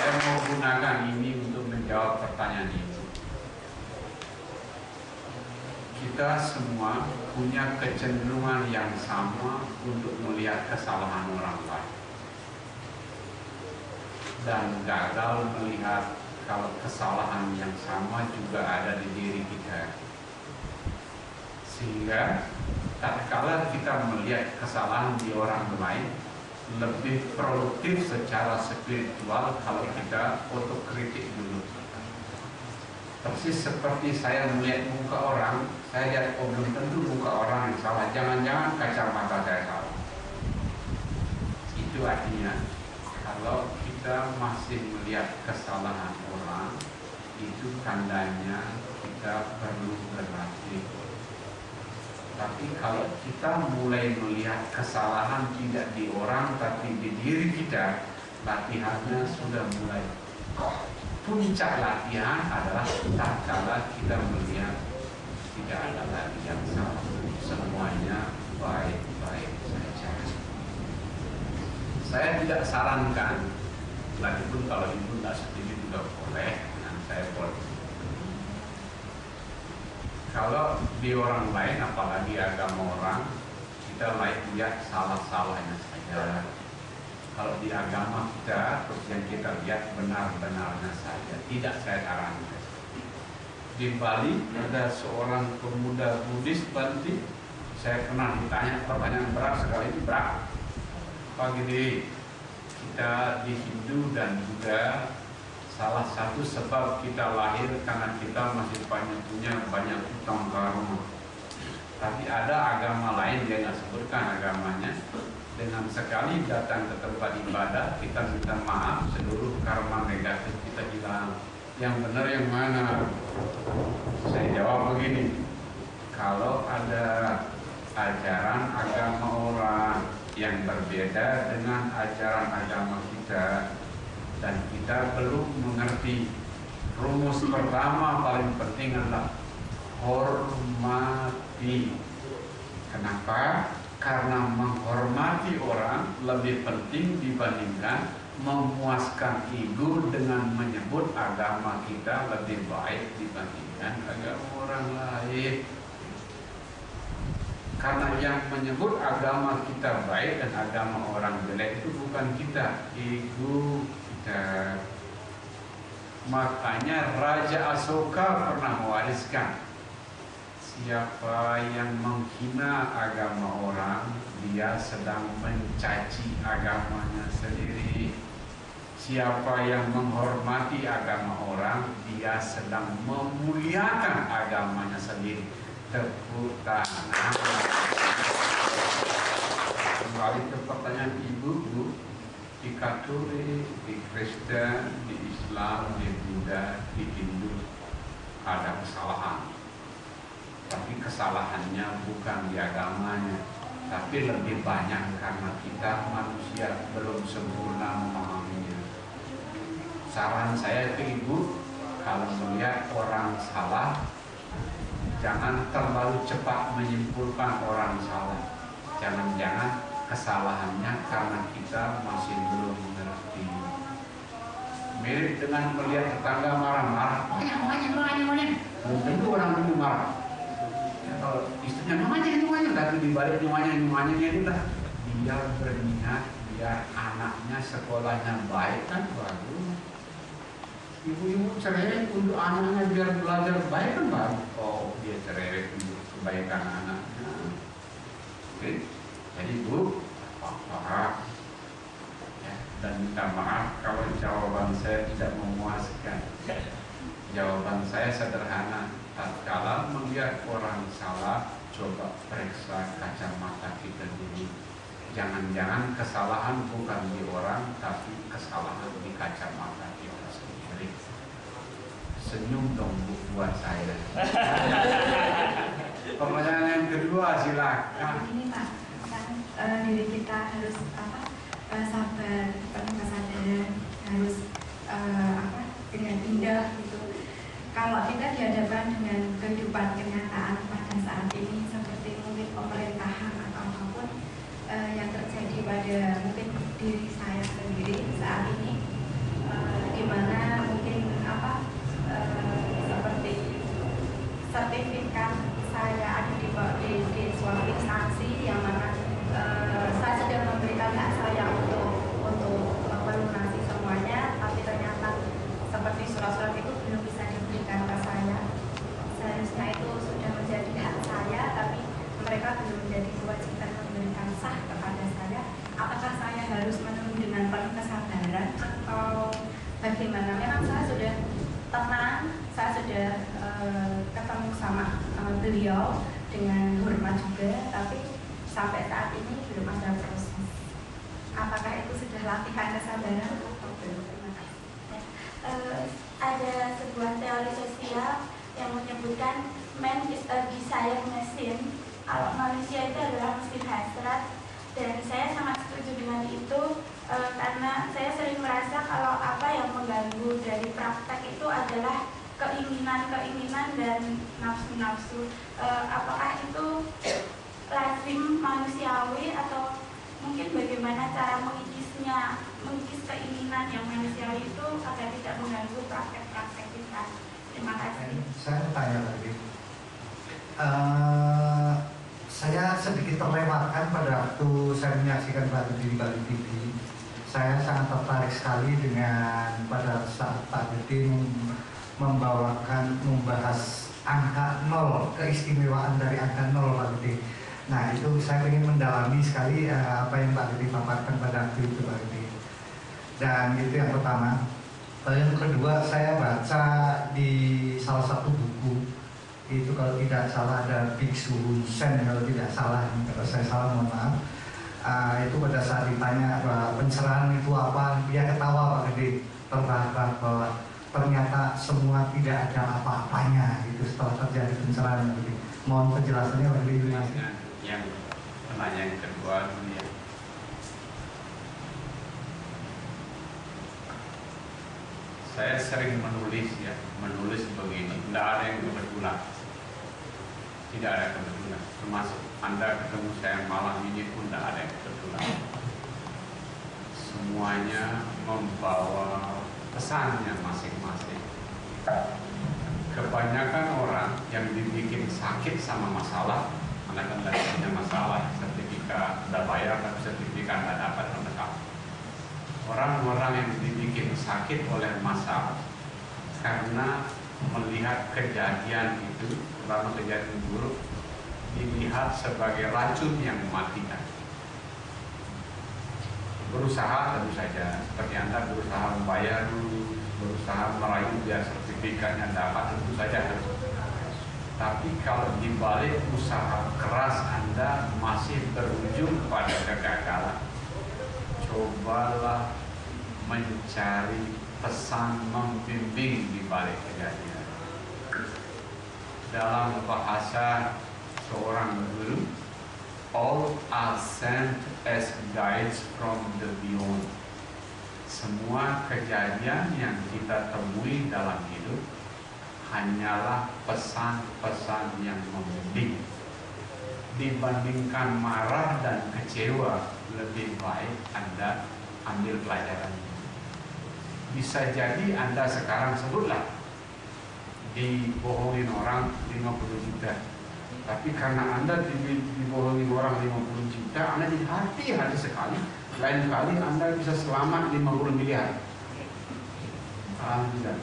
Saya mau gunakan ini untuk menjawab pertanyaan itu. Kita semua punya kecenderungan yang sama untuk melihat kesalahan orang lain dan gagal melihat kalau kesalahan yang sama juga ada di diri kita. Sehingga tatkala kita melihat kesalahan di orang lain, lebih produktif secara spiritual kalau kita otokritik dulu. Persis seperti saya melihat muka orang, saya lihat, oh belum tentu muka orang yang salah, jangan-jangan kacamata saya salah. Itu artinya kalau kita masih melihat kesalahan orang, itu tandanya kita perlu berlatih. Tapi kalau kita mulai melihat kesalahan tidak di orang tapi di diri kita, latihannya sudah mulai. Puncak latihan adalah tatkala kita melihat tidak ada lagi yang salah, semuanya baik-baik saja. Saya tidak sarankan, lagi pun kalau ibu tidak setuju juga boleh, dengan saya boleh. Kalau di orang lain, apalagi agama orang, kita lihat salah-salahnya saja. Kalau di agama kita, terus yang kita lihat benar-benarnya saja. Tidak saya sarankan. Di Bali ada seorang pemuda Buddhis Banti. Saya pernah ditanya pertanyaan berat sekali, itu berat. Pagi ini kita di Hindu dan juga salah satu sebab kita lahir karena kita masih punya banyak hutang karma. Tapi ada agama lain, dia nggak sebutkan agamanya. Dengan sekali datang ke tempat ibadah, kita minta maaf, seluruh karma negatif kita hilang. Yang benar yang mana? Saya jawab begini, kalau ada ajaran agama orang yang berbeda dengan ajaran agama kita, dan kita belum mengerti, rumus pertama paling penting adalah hormati. Kenapa? Karena menghormati orang lebih penting dibandingkan memuaskan ego dengan menyebut agama kita lebih baik dibandingkan agama orang lain. Karena yang menyebut agama kita baik dan agama orang jelek itu bukan kita, ego kita. Makanya Raja Asoka pernah mewariskan, siapa yang menghina agama orang, dia sedang mencaci agamanya sendiri. Siapa yang menghormati agama orang, dia sedang memuliakan agamanya sendiri. Tepuk tangan. Kembali ke pertanyaan ibu, Bu. Di Katolik, di Kristen, di Islam, di Buddha, di Hindu ada kesalahan. Tapi kesalahannya bukan di agamanya, tapi lebih banyak karena kita manusia belum sempurna memahaminya. Saran saya ke ibu, kalau melihat orang salah, jangan terlalu cepat menyimpulkan orang salah. Jangan-jangan kesalahannya karena kita masih belum mengerti. Mirip dengan melihat tetangga marah-marah, belum tentu orang itu marah. Kalau istrinya nyuanya, tapi dibalik nyuanya itulah dia berniat biar anaknya sekolahnya baik, kan bagus. Ibu-ibu cerewet untuk anaknya biar belajar baik, kan bagus. Oh, dia cerewet untuk kebaikan anaknya. Oke. Jadi Bu, paham ya, dan minta maaf kalau jawaban saya tidak memuaskan. Jawaban saya sederhana. Tatkala melihat orang salah, coba periksa kacamata kita dulu. Jangan-jangan kesalahan bukan di orang, tapi kesalahan di kacamata kita sendiri. Senyum dong Bu buat saya. Pertanyaan yang kedua silakan. Ini Pak, kan diri kita harus sabar, tanpa sadar, harus dengan indah gitu. Kalau kita dihadapkan dengan kehidupan kenyataan pada saat ini, seperti mungkin pemerintahan atau apapun yang terjadi pada mungkin diri saya sendiri saat ini, di gimana. Memang saya sudah tenang, saya sudah ketemu sama beliau dengan hormat juga, tapi sampai saat ini belum ada proses. Apakah itu sudah latihan kesabaran atau belum? Terima kasih. Ada sebuah teori sosial yang menyebutkan man is a desire machine. Kalau manusia itu adalah mesin hasrat, dan saya sangat setuju dengan itu karena saya sering merasa kalau apa yang mengganggu dari praktek itu adalah keinginan-keinginan dan nafsu-nafsu. Apakah itu lazim manusiawi atau mungkin bagaimana cara mengikisnya, mengikis keinginan yang manusiawi itu agar tidak mengganggu praktek-praktek kita. Terima kasih. Saya tanya lagi. Saya sedikit terlewatkan pada waktu saya menyaksikan Pak Gede di Bali TV. Saya sangat tertarik sekali dengan pada saat Pak Gede membahas angka 0, keistimewaan dari angka 0 Pak Gede. Nah itu saya ingin mendalami sekali apa yang Pak Gede paparkan pada waktu itu Pak Gede. Dan itu yang pertama. Yang kedua, saya baca di salah satu buku itu, kalau tidak salah ada Biksu Hun Sen, kalau tidak salah, kalau saya salah mohon maaf. Itu pada saat ditanya bahwa pencerahan itu apa, dia ketawa Pak Gede, terbahak bahwa ternyata semua tidak ada apa-apanya itu setelah terjadi pencerahan Pak Gede. Mohon penjelasannya Pak Gede. Yang pertanyaan kedua ya. Saya sering menulis begini, tidak ada yang kebetulan, tidak ada kebetulan, termasuk Anda ketemu saya malam ini pun tidak ada yang kebetulan. Semuanya membawa pesannya masing-masing. Kebanyakan orang yang dibikin sakit sama masalah, karena kan punya masalah, sertifikat udah bayar tapi sertifikat nggak dapat masalah. Orang-orang yang dibikin sakit oleh masalah karena melihat kejadian itu, terutama kejadian buruk, dilihat sebagai racun yang mematikan. Berusaha tentu saja, seperti Anda berusaha membayar dulu, berusaha merayu biar sertifikatnya dapat, tentu saja harus. Tapi kalau dibalik usaha keras Anda masih berujung pada kegagalan, cobalah mencari pesan membimbing di balik kejadian. Dalam bahasa seorang guru, all are sent as guides from the beyond. Semua kejadian yang kita temui dalam hidup hanyalah pesan-pesan yang membimbing. Dibandingkan marah dan kecewa, lebih baik Anda ambil pelajaran. Bisa jadi Anda sekarang sebutlah dibohongin orang 50 juta, tapi karena Anda dibohongin orang 50 juta, Anda jadi hati-hati sekali. Lain kali Anda bisa selamat 50 miliar. Alhamdulillah.